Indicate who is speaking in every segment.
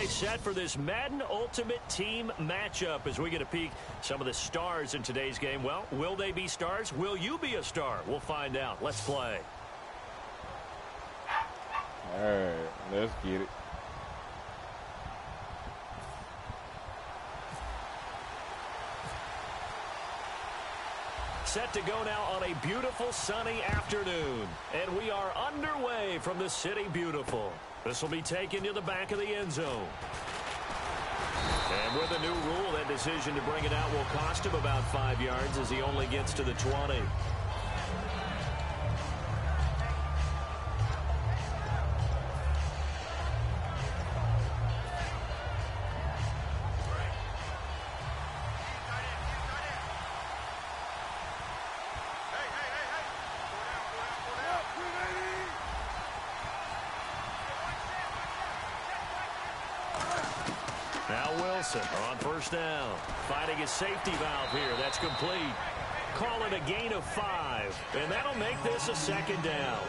Speaker 1: set for this Madden Ultimate Team matchup as we get a peek some of the stars in today's game. Well, will they be stars? Will you be a star? We'll find out. Let's play.
Speaker 2: All right, let's get it.
Speaker 1: Set to go now on a beautiful sunny afternoon. And we are underway from the City Beautiful. This will be taken to the back of the end zone. And with a new rule, that decision to bring it out will cost him about 5 yards as he only gets to the 20. Now Wilson on first down. Finding his safety valve here. That's complete. Call it a gain of 5. And that'll make this a second down.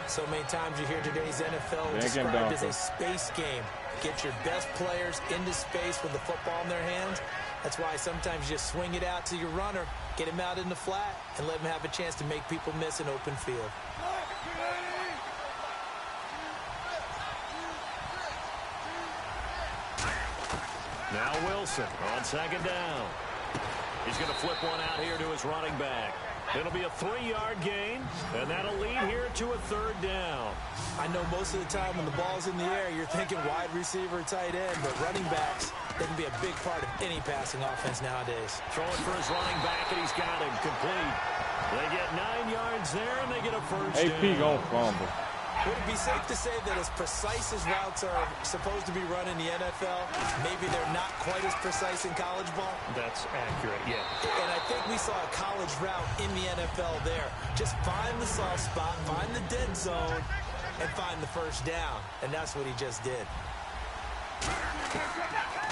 Speaker 3: So many times you hear today's NFL described as a space game. Get your best players into space with the football in their hands. That's why sometimes you just swing it out to your runner, get him out in the flat, and let him have a chance to make people miss an open field.
Speaker 1: Now Wilson on second down. He's going to flip one out here to his running back. It'll be a 3-yard gain, and that'll lead here to a third down.
Speaker 3: I know most of the time when the ball's in the air, you're thinking wide receiver, tight end, but running backs, they can be a big part of any passing offense nowadays.
Speaker 1: Throwing for his running back, and he's got him complete. They get 9 yards there, and they get a first down.
Speaker 2: AP gonna fumble.
Speaker 3: Would it be safe to say that as precise as routes are supposed to be run in the NFL, maybe they're not quite as precise in college ball?
Speaker 1: That's accurate, yeah.
Speaker 3: And I think we saw a college route in the NFL there. Just find the soft spot, find the dead zone, and find the first down. And that's what he just did.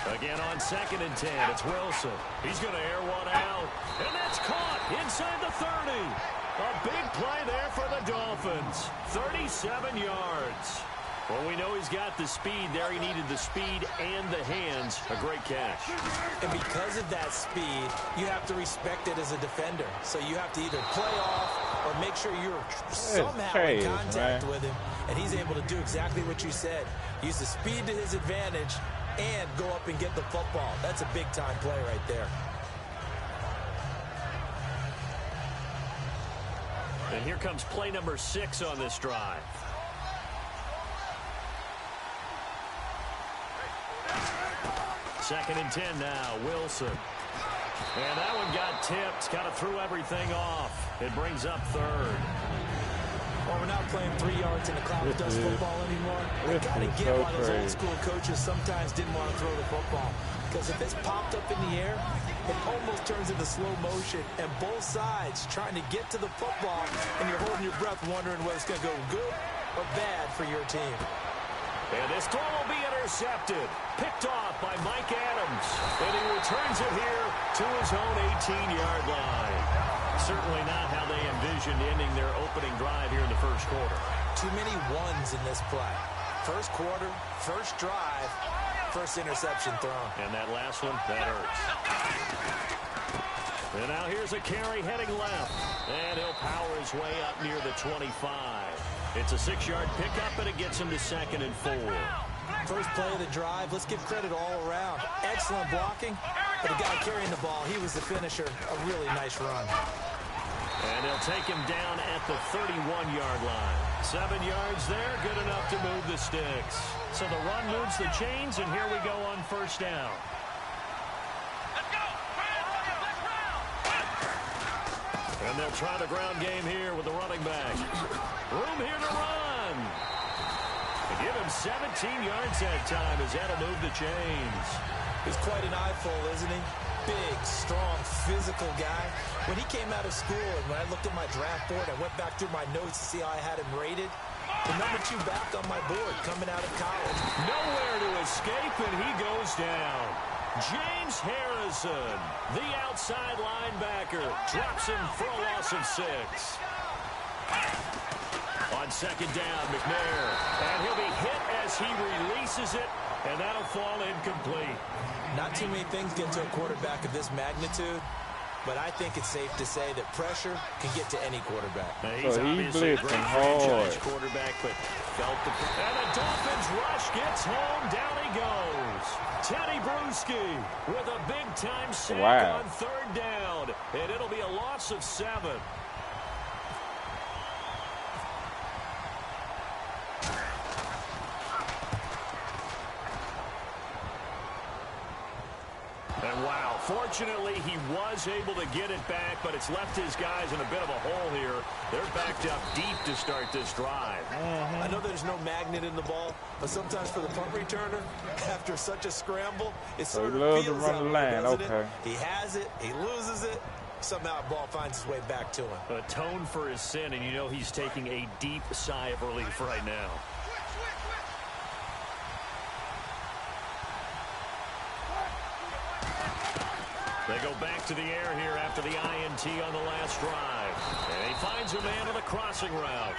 Speaker 1: Again on 2nd and 10, it's Wilson. He's going to air one out, and that's caught inside the 30. A big play there for the Dolphins. 37 yards. Well, we know he's got the speed there. He needed the speed and the hands. A great catch.
Speaker 3: And because of that speed, you have to respect it as a defender. So you have to either play off or make sure you're somehow in contact with him. And he's able to do exactly what you said. Use the speed to his advantage and go up and get the football. That's a big-time play right there.
Speaker 1: And here comes play number 6 on this drive. Second and 10 now, Wilson. And that one got tipped. Kind of threw everything off. It brings up third.
Speaker 3: Well, we're not playing 3 yards in the cloud of dust football anymore. I got to get why those old school coaches sometimes didn't want to throw the football. Because if it's popped up in the air, it almost turns into slow motion. And both sides trying to get to the football, and you're holding your breath wondering whether it's going to go good or bad for your team.
Speaker 1: And this throw will be intercepted. Picked off by Mike Adams. And he returns it here to his own 18-yard line. Certainly not how they envisioned ending their opening drive here in the first quarter.
Speaker 3: Too many ones in this play. First quarter, first drive, first interception thrown.
Speaker 1: And that last one, that hurts. And now here's a carry heading left. And he'll power his way up near the 25. It's a 6-yard pickup, and it gets him to 2nd and 4.
Speaker 3: First play of the drive, let's give credit all around. Excellent blocking, but the guy carrying the ball, he was the finisher. A really nice run.
Speaker 1: And they'll take him down at the 31-yard line. 7 yards there, good enough to move the sticks. So the run moves the chains, and here we go on first down. And they'll try the ground game here with the running back. Room here to run. They give him 17 yards that time as that'll move the chains.
Speaker 3: He's quite an eyeful, isn't he? Big, strong, physical guy. When he came out of school and when I looked at my draft board, I went back through my notes to see how I had him rated. The number 2 back on my board coming out of college.
Speaker 1: Nowhere to escape, and he goes down. James Harrison, the outside linebacker, drops him for a loss of 6. On second down, McNair, and he'll be hit as he releases it And that'll fall incomplete.
Speaker 3: Not too many things get to a quarterback of this magnitude, but I think it's safe to say that pressure can get to any quarterback.
Speaker 1: He's obviously a great franchise quarterback, but felt the... And the Dolphins rush gets home. Down he goes. Teddy Bruschi with a big-time sack on third down. And it'll be a loss of 7. And wow, fortunately he was able to get it back, but it's left his guys in a bit of a hole here. They're backed up deep to start this drive.
Speaker 3: I know there's no magnet in the ball, but sometimes for the punt returner, after such a scramble, it sort of feels that way, doesn't it? He has it, he loses it, somehow the ball finds its way back to him.
Speaker 1: Atone for his sin, and you know he's taking a deep sigh of relief right now. They go back to the air here after the INT on the last drive. And he finds a man on the crossing route.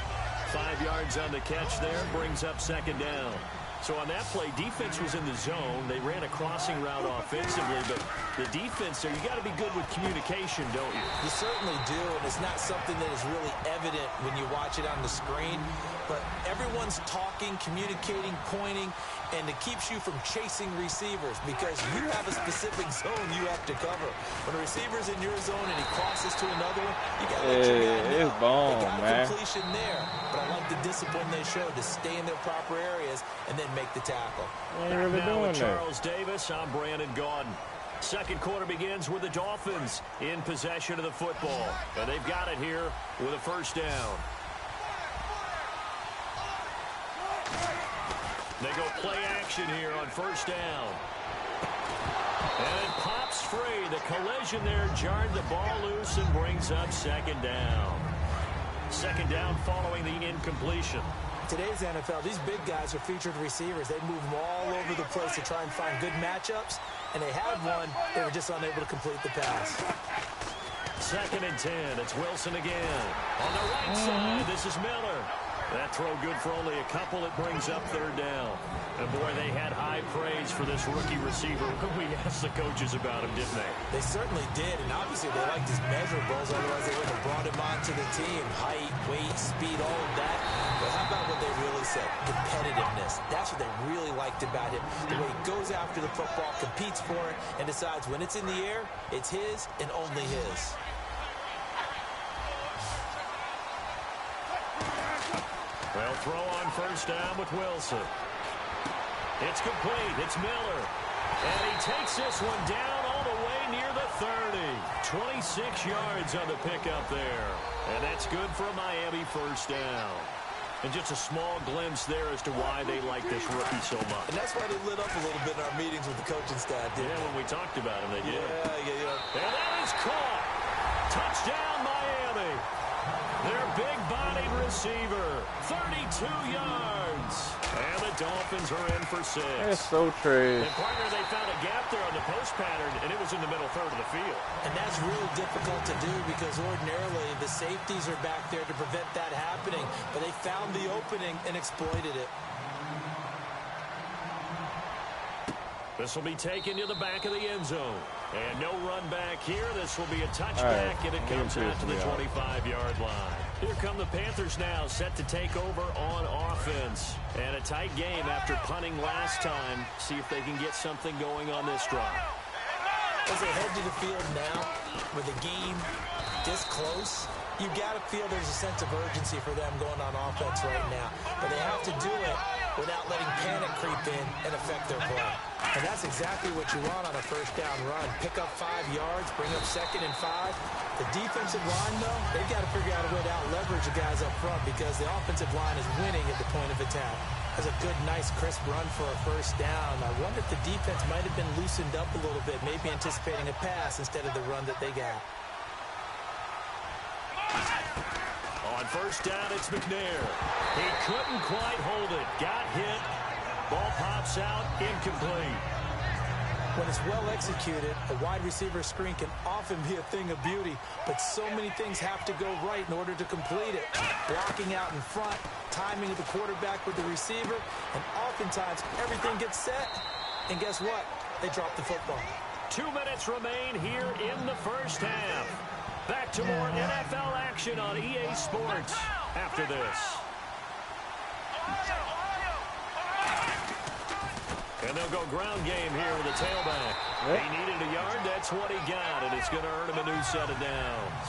Speaker 1: 5 yards on the catch there, brings up second down. So on that play, defense was in the zone. They ran a crossing route offensively, but the defense there, you got to be good with communication, don't you?
Speaker 3: You certainly do, and it's not something that is really evident when you watch it on the screen. But everyone's talking, communicating, pointing, and it keeps you from chasing receivers because you have a specific zone you have to cover. When a receiver's in your zone and he crosses to another one, you got to let your guy know.
Speaker 2: It's bomb,
Speaker 3: they got
Speaker 2: man.
Speaker 3: completion there, but I like the discipline they showed to stay in their proper areas and then make the tackle.
Speaker 2: Really
Speaker 1: now with
Speaker 2: doing
Speaker 1: Charles Davis, I'm Brandon Gaudin. Second quarter begins with the Dolphins in possession of the football, and they've got it here with a first down. They go play action here on first down. And it pops free. The collision there jarred the ball loose and brings up second down. Second down following the incompletion.
Speaker 3: Today's NFL, these big guys are featured receivers. They move them all over the place to try and find good matchups, and they had one. They were just unable to complete the pass.
Speaker 1: Second and 10. It's Wilson again. On the right side, this is Miller. That throw good for only a couple. It brings up third down. And boy, they had high praise for this rookie receiver when we asked the coaches about him, didn't they?
Speaker 3: They certainly did, and obviously they liked his measurables, otherwise they would have brought him onto the team. Height, weight, speed, all of that. But how about what they really said? Competitiveness. That's what they really liked about him. The way he goes after the football, competes for it, and decides when it's in the air, it's his and only his.
Speaker 1: Well, throw on first down with Wilson. It's complete. It's Miller. And he takes this one down all the way near the 30. 26 yards on the pickup there. And that's good for a Miami first down. And just a small glimpse there as to why they like this rookie so much.
Speaker 3: And that's why they lit up a little bit in our meetings with the coaching staff, didn't they?
Speaker 1: When we talked about him, they did.
Speaker 3: Yeah.
Speaker 1: And that is caught. Touchdown, Miami. Their big-bodied receiver, 32 yards. And the Dolphins are in for 6.
Speaker 2: That's so trash.
Speaker 1: And, partner, they found a gap there on the post pattern, and it was in the middle third of the field.
Speaker 3: And that's real difficult to do because ordinarily the safeties are back there to prevent that happening. But they found the opening and exploited it.
Speaker 1: This will be taken to the back of the end zone. And no run back here. This will be a touchback, and it comes out to the 25-yard line. Here come the Panthers now, set to take over on offense. And a tight game after punting last time. See if they can get something going on this drive.
Speaker 3: As they head to the field now, with the game this close, you got to feel there's a sense of urgency for them going on offense right now. But they have to do it without letting panic creep in and affect their play. And that's exactly what you want on a first down run. Pick up 5 yards, bring up second and 5. The defensive line, though, they've got to figure out a way to out-leverage the guys up front because the offensive line is winning at the point of attack. That's a good, nice, crisp run for a first down. I wonder if the defense might have been loosened up a little bit, maybe anticipating a pass instead of the run that they got.
Speaker 1: On first down, it's McNair. He couldn't quite hold it. Got hit. Ball pops out. Incomplete.
Speaker 3: When it's well executed, a wide receiver screen can often be a thing of beauty, but so many things have to go right in order to complete it. Blocking out in front, timing of the quarterback with the receiver, and oftentimes everything gets set, and guess what? They drop the football.
Speaker 1: 2 minutes remain here in the first half. Back to more NFL action on EA Sports after this. And they'll go ground game here with the tailback. Yep. He needed a yard. That's what he got, and it's going to earn him a new set of downs.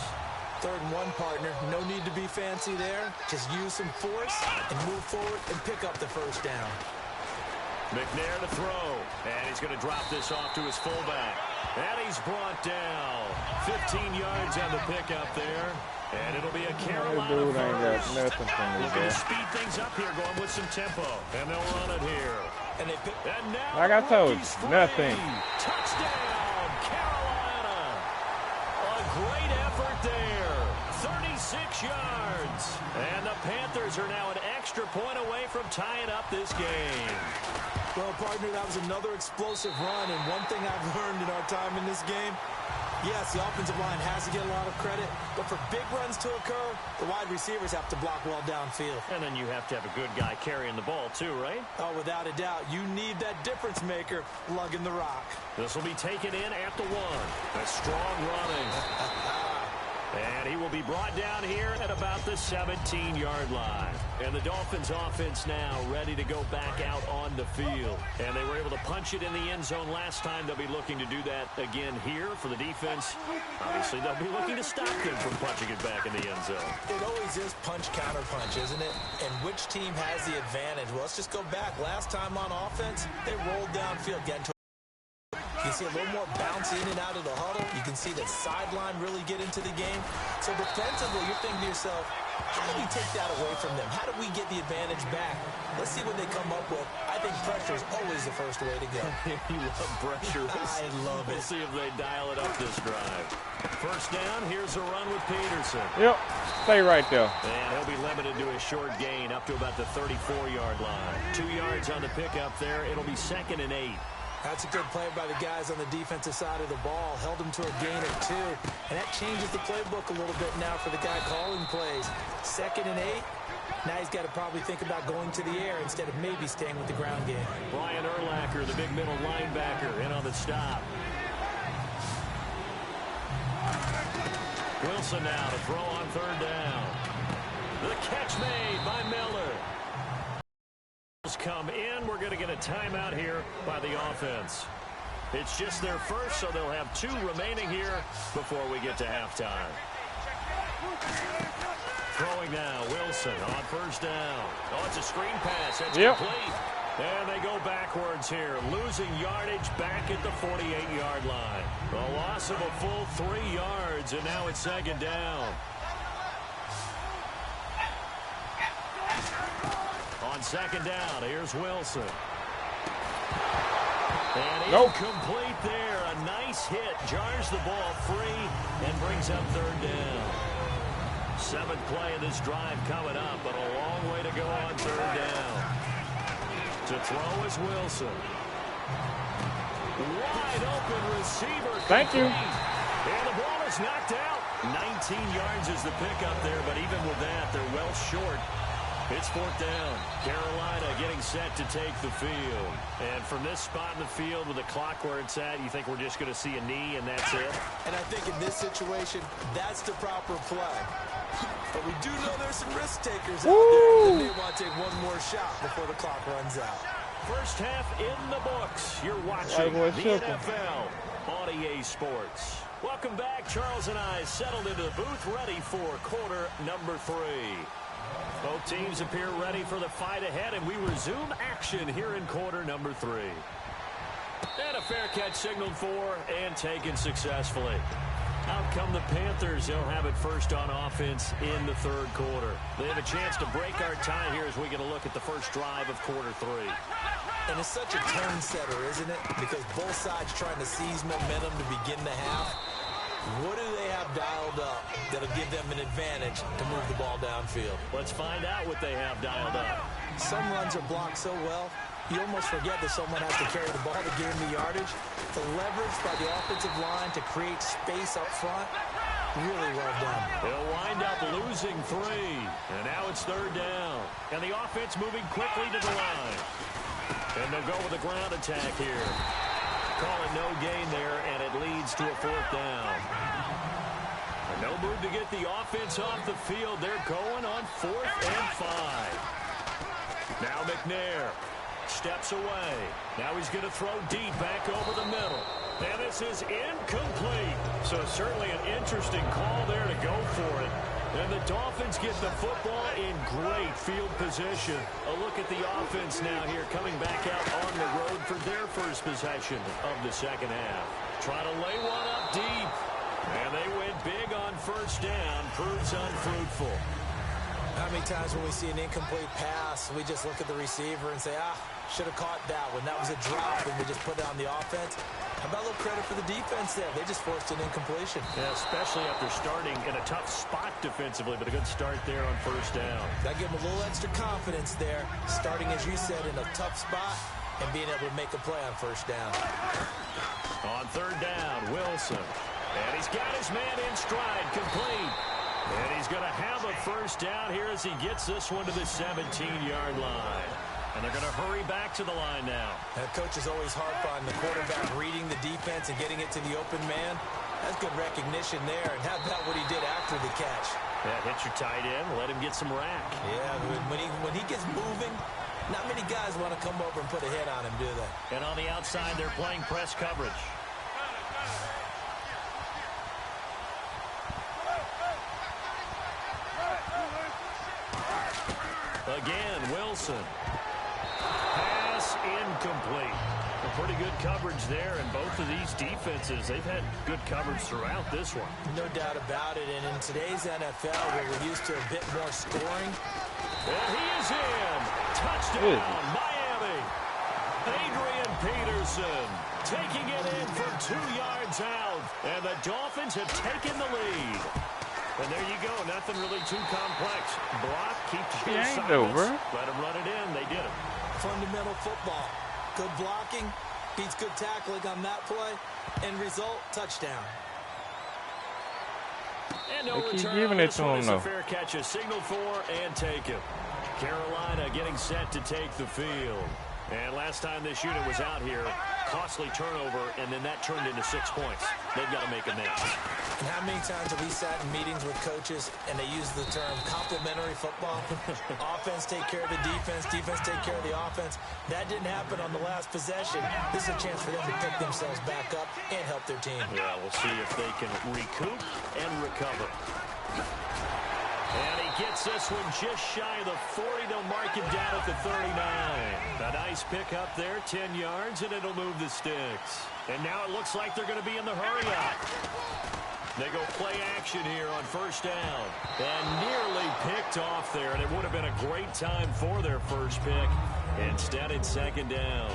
Speaker 3: 3rd and 1, partner. No need to be fancy there. Just use some force and move forward and pick up the first down.
Speaker 1: McNair to throw, and he's going to drop this off to his fullback. And he's brought down. 15 yards on the pickup there. And it'll be a Carolina
Speaker 2: dude ain't got nothing from me,
Speaker 1: looking to speed things up here, going with some tempo. And they'll run it here.
Speaker 3: And
Speaker 1: now
Speaker 2: like I told you, nothing.
Speaker 1: Touchdown, Carolina. A great effort there. 36 yards. And the Panthers are now an extra point away from tying up this game.
Speaker 3: Well, partner, that was another explosive run, and one thing I've learned in our time in this game, yes, the offensive line has to get a lot of credit, but for big runs to occur, the wide receivers have to block well downfield.
Speaker 1: And then you have to have a good guy carrying the ball too, right?
Speaker 3: Oh, without a doubt. You need that difference maker lugging the rock.
Speaker 1: This will be taken in at the 1. A strong running. And he will be brought down here at about the 17-yard line. And the Dolphins offense now ready to go back out on the field. And they were able to punch it in the end zone last time. They'll be looking to do that again here for the defense. Obviously, they'll be looking to stop them from punching it back in the end zone.
Speaker 3: It always is punch-counter-punch, isn't it? And which team has the advantage? Well, let's just go back. Last time on offense, they rolled downfield, getting to you can see a little more bounce in and out of the huddle. You can see the sideline really get into the game. So defensively, you're thinking to yourself, how do we take that away from them? How do we get the advantage back? Let's see what they come up with. I think pressure is always the first way to go.
Speaker 1: You love pressure.
Speaker 3: I love it.
Speaker 1: We'll see if they dial it up this drive. First down, here's a run with Peterson.
Speaker 2: Yep, stay right there.
Speaker 1: And he'll be limited to a short gain up to about the 34-yard line. 2 yards on the pickup there. It'll be 2nd and 8.
Speaker 3: That's a good play by the guys on the defensive side of the ball. Held him to a gain of 2. And that changes the playbook a little bit now for the guy calling plays. 2nd and 8. Now he's got to probably think about going to the air instead of maybe staying with the ground game.
Speaker 1: Brian Urlacher, the big middle linebacker, in on the stop. Wilson now to throw on 3rd down. The catch made by Miller. Come in. We're going to get a timeout here by the offense. It's just their first, so they'll have 2 remaining here before we get to halftime. Throwing now, Wilson on 1st down. Oh, it's a screen pass. That's complete. And they go backwards here, losing yardage back at the 48-yard line. A loss of a full 3 yards, and now it's 2nd down. On 2nd down, here's Wilson. And incomplete there. A nice hit. Jars the ball free and brings up 3rd down. 7th play of this drive coming up, but a long way to go on 3rd down. To throw is Wilson. Wide open receiver.
Speaker 2: Thank you.
Speaker 1: And the ball is knocked out. 19 yards is the pickup there, but even with that, they're well short. It's 4th down. Carolina getting set to take the field. And from this spot in the field with the clock where it's at, you think we're just going to see a knee and that's it?
Speaker 3: And I think in this situation, that's the proper play. But we do know there's some risk takers out there that may want to take one more shot before the clock runs out.
Speaker 1: First half in the books. You're watching the NFL on EA Sports. Welcome back. Charles and I settled into the booth ready for quarter number 3. Both teams appear ready for the fight ahead, and we resume action here in quarter number 3. And a fair catch signaled for and taken successfully. Out come the Panthers. They'll have it first on offense in the 3rd quarter. They have a chance to break our tie here as we get a look at the first drive of quarter 3.
Speaker 3: And it's such a tone setter, isn't it? Because both sides trying to seize momentum to begin the half. What do they have dialed up that'll give them an advantage to move the ball downfield?
Speaker 1: Let's find out what they have dialed up.
Speaker 3: Some runs are blocked so well, you almost forget that someone has to carry the ball to gain the yardage. The leverage by the offensive line to create space up front, really well done.
Speaker 1: They'll wind up losing 3. And now it's 3rd down. And the offense moving quickly to the line. And they'll go with a ground attack here. Call it no gain there, and it leads to a 4th down. And no move to get the offense off the field. They're going on 4th and 5. Now McNair steps away. Now he's going to throw deep back over the middle. And this is incomplete. So certainly an interesting call there to go for it. And the Dolphins get the football in great field position. A look at the offense now here, coming back out on the road for their first possession of the second half. Trying to lay one up deep. And they went big on 1st down. Proves unfruitful.
Speaker 3: How many times when we see an incomplete pass, we just look at the receiver and say, should have caught that one. That was a drop, and we just put it on the offense. How about a little credit for the defense there? They just forced an incompletion.
Speaker 1: Yeah, especially after starting in a tough spot defensively, but a good start there on 1st down.
Speaker 3: That gave them a little extra confidence there, starting, as you said, in a tough spot and being able to make a play on 1st down.
Speaker 1: On 3rd down, Wilson. And he's got his man in stride, complete. And he's going to have a 1st down here as he gets this one to the 17-yard line. And they're going to hurry back to the line now.
Speaker 3: That coach is always harp on the quarterback reading the defense and getting it to the open man. That's good recognition there. And how about what he did after the catch?
Speaker 1: Yeah, hit your tight end, let him get some rack.
Speaker 3: Yeah, when he gets moving, not many guys want to come over and put a hit on him, do they?
Speaker 1: And on the outside, they're playing press coverage. Again, Wilson. Pass incomplete. A pretty good coverage there, and both of these defenses, they've had good coverage throughout this one.
Speaker 3: No doubt about it, and in today's NFL, where we're used to a bit more scoring.
Speaker 1: And he is in. Touchdown, Miami. Adrian Peterson taking it in from 2 yards out, and the Dolphins have taken the lead. And there you go. Nothing really too complex. Block, keep your assignments. Let them run it in. They did it.
Speaker 3: Fundamental football. Good blocking. Beats good tackling on that play. End result, touchdown.
Speaker 1: And no return. This one is a fair catch. A signal for and take it. Carolina getting set to take the field. And last time this unit was out here, costly turnover, and then that turned into 6 points. They've got to make amends.
Speaker 3: And how many times have we sat in meetings with coaches and they use the term complementary football? Offense take care of the defense, defense take care of the offense. That didn't happen on the last possession. This is a chance for them to pick themselves back up and help their team.
Speaker 1: Yeah, we'll see if they can recoup and recover. And he gets this one just shy of the 40. They'll mark him down at the 39. A nice pickup there, 10 yards, and it'll move the sticks. And now it looks like they're going to be in the hurry-up. They go play action here on 1st down. And nearly picked off there, and it would have been a great time for their first pick. Instead, it's 2nd down.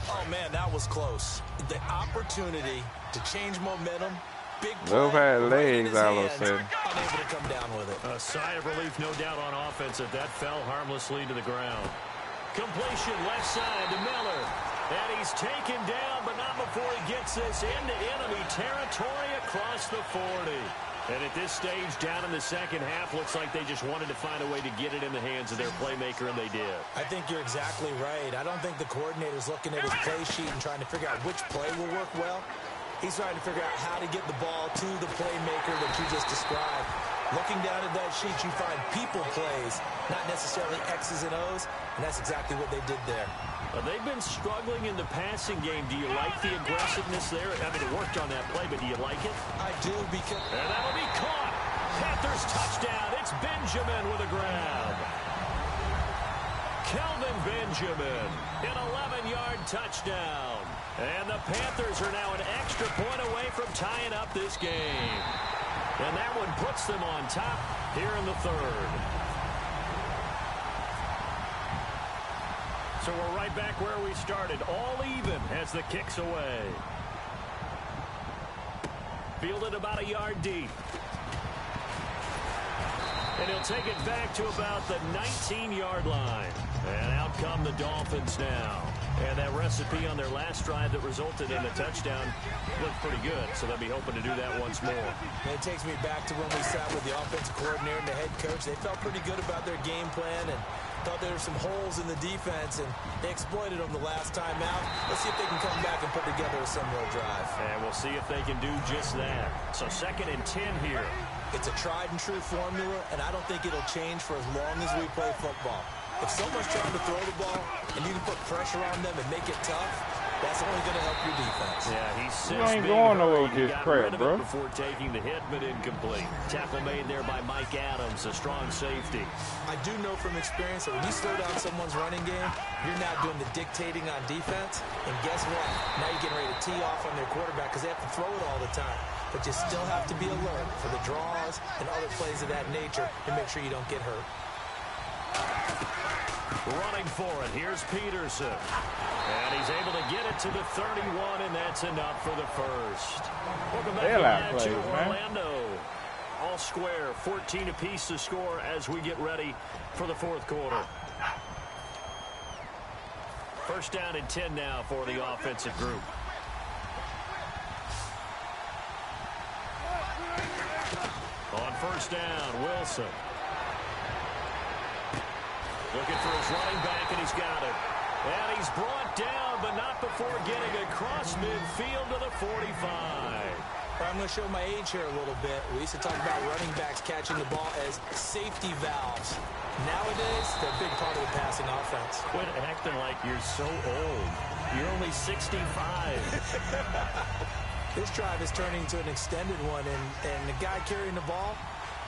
Speaker 3: Oh, man, that was close. The opportunity to change momentum. Big play.
Speaker 2: Those had legs, I would say.
Speaker 3: Unable to come down with it.
Speaker 1: A sigh of relief, no doubt, on offense if that fell harmlessly to the ground. Completion left side to Miller. And he's taken down, but not before he gets this into enemy territory across the 40. And at this stage, down in the second half, looks like they just wanted to find a way to get it in the hands of their playmaker, and they did.
Speaker 3: I think you're exactly right. I don't think the coordinator's looking at his play sheet and trying to figure out which play will work well. He's trying to figure out how to get the ball to the playmaker that you just described. Looking down at that sheet, you find people plays, not necessarily X's and O's, and that's exactly what they did there.
Speaker 1: They've been struggling in the passing game. Do you like the aggressiveness there? I mean, it worked on that play, but do you like it?
Speaker 3: I do, because...
Speaker 1: And that'll be caught. Panthers touchdown. It's Benjamin with a grab. Kelvin Benjamin, an 11-yard touchdown. And the Panthers are now an extra point away from tying up this game. And that one puts them on top here in the 3rd. So we're right back where we started, all even as the kick's away. Fielded about a yard deep. And he'll take it back to about the 19-yard line. And out come the Dolphins now. And that recipe on their last drive that resulted in a touchdown looked pretty good. So they'll be hoping to do that once more.
Speaker 3: And it takes me back to when we sat with the offensive coordinator and the head coach. They felt pretty good about their game plan and thought there were some holes in the defense, and they exploited them the last time out. Let's see if they can come back and put together a similar drive.
Speaker 1: And we'll see if they can do just that. So 2nd and 10 here.
Speaker 3: It's a tried-and-true formula, and I don't think it'll change for as long as we play football. If someone's trying to throw the ball and you can put pressure on them and make it tough, that's only going to help your defense.
Speaker 1: Yeah, he's
Speaker 2: you ain't going nowhere with this crap, bro.
Speaker 1: Before taking the hit, but incomplete. Tackle made there by Mike Adams, a strong safety.
Speaker 3: I do know from experience that when you slow down someone's running game, you're now doing the dictating on defense. And guess what? Now you're getting ready to tee off on their quarterback because they have to throw it all the time. But you still have to be alert for the draws and other plays of that nature to make sure you don't get hurt.
Speaker 1: Running for it, here's Peterson. And he's able to get it to the 31, and that's enough for the first. Welcome back to Orlando. All square, 14 apiece to score as we get ready for the 4th quarter. 1st down and 10 now for the offensive group. On 1st down, Wilson. Looking for his running back, and he's got it. And he's brought down, but not before getting across midfield to the 45.
Speaker 3: I'm going to show my age here a little bit. We used to talk about running backs catching the ball as safety valves. Nowadays, they're a big part of the passing offense.
Speaker 1: Quit acting like you're so old. You're only 65.
Speaker 3: This drive is turning into an extended one, and the guy carrying the ball,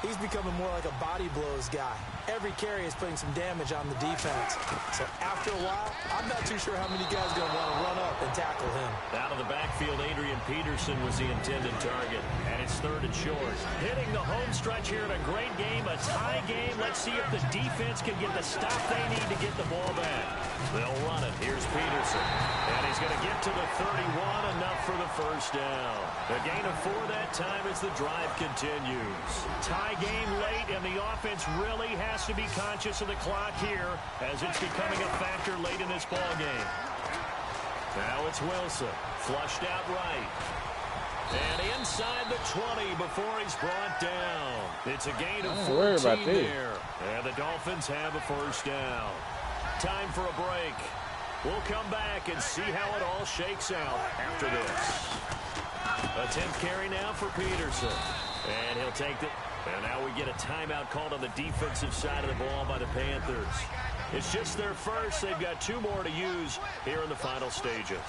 Speaker 3: he's becoming more like a body blows guy. Every carry is putting some damage on the defense. So after a while, I'm not too sure how many guys are going to want to run up and tackle him.
Speaker 1: Out of the backfield, Adrian Peterson was the intended target. And it's 3rd and short. Hitting the home stretch here in a great game, a tie game. Let's see if the defense can get the stop they need to get the ball back. They'll run it. Here's Peterson. And he's going to get to the 31, enough for the 1st down. A gain of 4 that time as the drive continues. Tie game late, and the offense really has to be conscious of the clock here as it's becoming a factor late in this ball game. Now it's Wilson, flushed out right. And inside the 20 before he's brought down. It's a gain of 14 there. And the Dolphins have a 1st down. Time for a break. We'll come back and see how it all shakes out after this. A 10th carry now for Peterson. And he'll take it. And now we get a timeout called on the defensive side of the ball by the Panthers. It's just their first. They've got 2 more to use here in the final stages.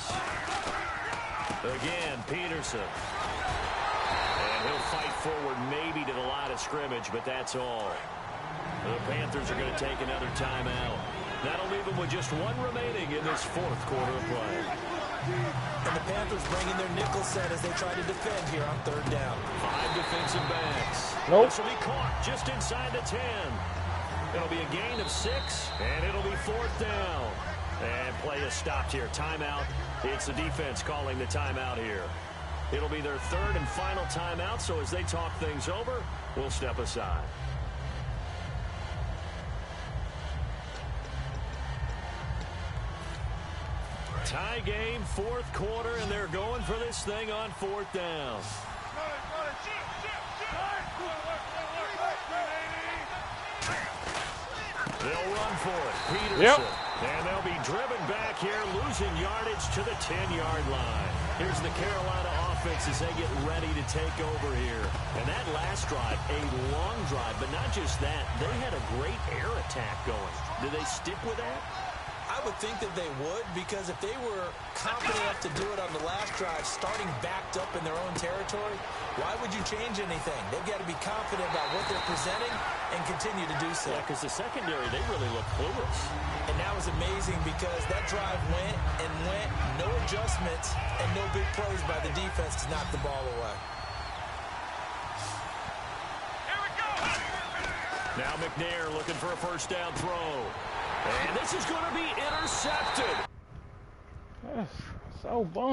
Speaker 1: Again, Peterson. And he'll fight forward maybe to the line of scrimmage, but that's all. The Panthers are going to take another timeout. That'll leave them with just 1 remaining in this 4th quarter of play.
Speaker 3: And the Panthers bringing their nickel set as they try to defend here on 3rd down.
Speaker 1: 5 defensive backs.
Speaker 2: Nope.
Speaker 1: This will be caught just inside the 10. It'll be a gain of 6, and it'll be 4th down. And play is stopped here. Timeout. It's the defense calling the timeout here. It'll be their 3rd and final timeout, so as they talk things over, we'll step aside. Tie game, 4th quarter, and they're going for this thing on 4th down. They'll run for it. Peterson.
Speaker 2: Yep.
Speaker 1: And they'll be driven back here, losing yardage to the 10-yard line. Here's the Carolina offense as they get ready to take over here. And that last drive, a long drive, but not just that. They had a great air attack going. Do they stick with that?
Speaker 3: I would think that they would, because if they were confident enough to do it on the last drive, starting backed up in their own territory, why would you change anything? They've got to be confident about what they're presenting and continue to do so.
Speaker 1: Yeah, because the secondary, they really look clueless.
Speaker 3: And that was amazing because that drive went and went, no adjustments, and no big plays by the defense to knock the ball away.
Speaker 1: Now McNair looking for a 1st down throw. And this is going to be intercepted.
Speaker 2: That's so bum.